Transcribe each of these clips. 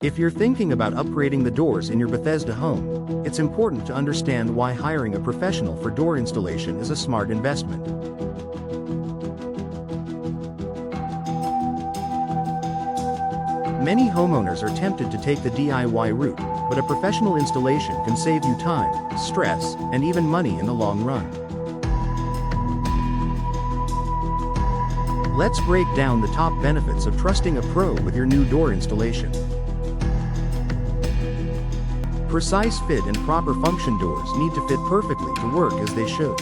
If you're thinking about upgrading the doors in your Bethesda home, it's important to understand why hiring a professional for door installation is a smart investment. Many homeowners are tempted to take the DIY route, but a professional installation can save you time, stress, and even money in the long run. Let's break down the top benefits of trusting a pro with your new door installation. Precise fit and proper function. Doors need to fit perfectly to work as they should.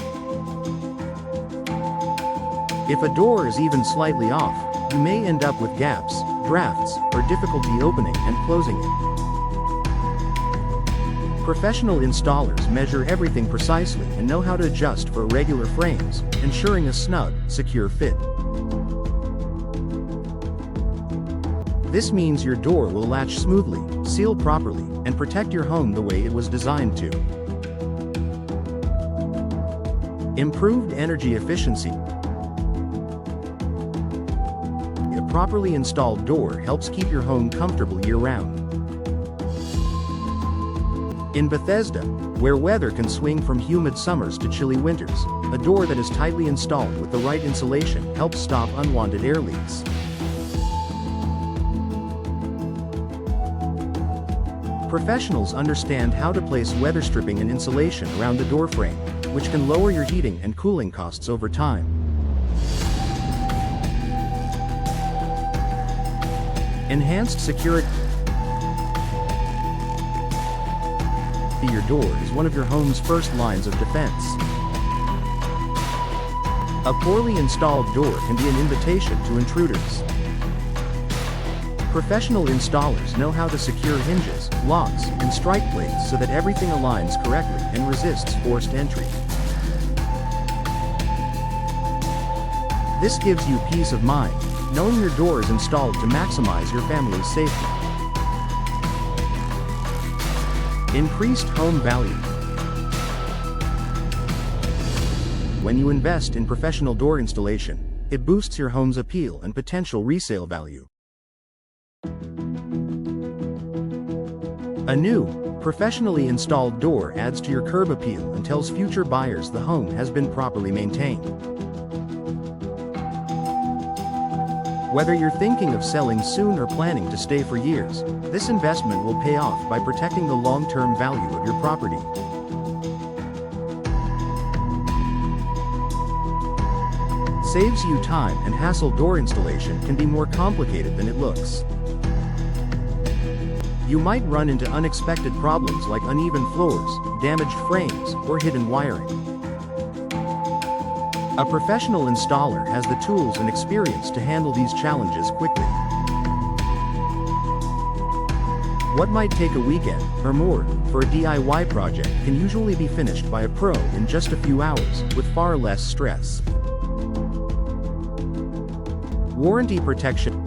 If a door is even slightly off, you may end up with gaps, drafts, or difficulty opening and closing it. Professional installers measure everything precisely and know how to adjust for irregular frames, ensuring a snug, secure fit. This means your door will latch smoothly, seal properly, and protect your home the way it was designed to. Improved energy efficiency. A properly installed door helps keep your home comfortable year-round. In Bethesda, where weather can swing from humid summers to chilly winters, a door that is tightly installed with the right insulation helps stop unwanted air leaks. Professionals understand how to place weather stripping and insulation around the door frame, which can lower your heating and cooling costs over time. Enhanced security. Your door is one of your home's first lines of defense. A poorly installed door can be an invitation to intruders. Professional installers know how to secure hinges, locks, and strike plates so that everything aligns correctly and resists forced entry. This gives you peace of mind, knowing your door is installed to maximize your family's safety. Increased home value. When you invest in professional door installation, it boosts your home's appeal and potential resale value. A new, professionally installed door adds to your curb appeal and tells future buyers the home has been properly maintained. Whether you're thinking of selling soon or planning to stay for years, this investment will pay off by protecting the long-term value of your property. Saves you time and hassle. Door installation can be more complicated than it looks. You might run into unexpected problems like uneven floors, damaged frames, or hidden wiring. A professional installer has the tools and experience to handle these challenges quickly. What might take a weekend, or more, for a DIY project can usually be finished by a pro in just a few hours, with far less stress. Warranty protection.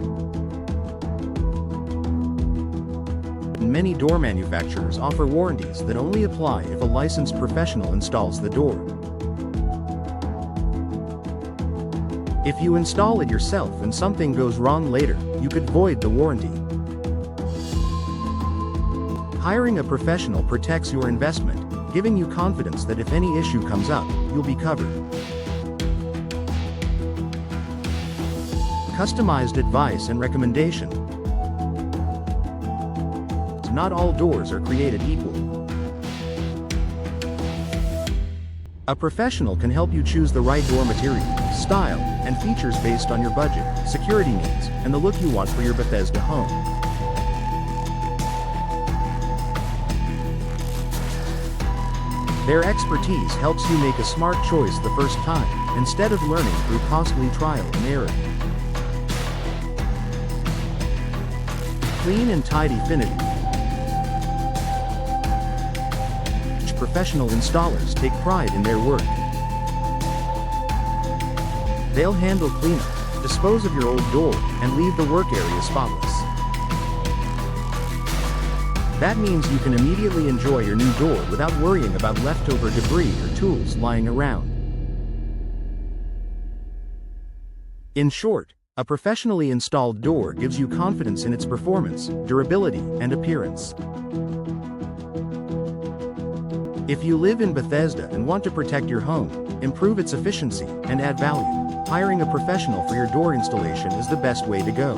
Many door manufacturers offer warranties that only apply if a licensed professional installs the door. If you install it yourself and something goes wrong later, you could void the warranty. Hiring a professional protects your investment, giving you confidence that if any issue comes up, you'll be covered. Customized advice and recommendation. Not all doors are created equal. A professional can help you choose the right door material, style, and features based on your budget, security needs, and the look you want for your Bethesda home. Their expertise helps you make a smart choice the first time, instead of learning through costly trial and error. Clean and tidy finish. Professional installers take pride in their work. They'll handle cleanup, dispose of your old door, and leave the work area spotless. That means you can immediately enjoy your new door without worrying about leftover debris or tools lying around. In short, A professionally installed door gives you confidence in its performance, durability, and appearance. If you live in Bethesda and want to protect your home, improve its efficiency, and add value, hiring a professional for your door installation is the best way to go.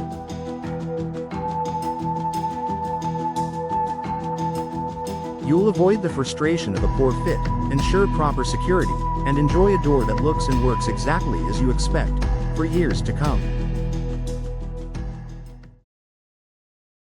You'll avoid the frustration of a poor fit, ensure proper security, and enjoy a door that looks and works exactly as you expect, for years to come.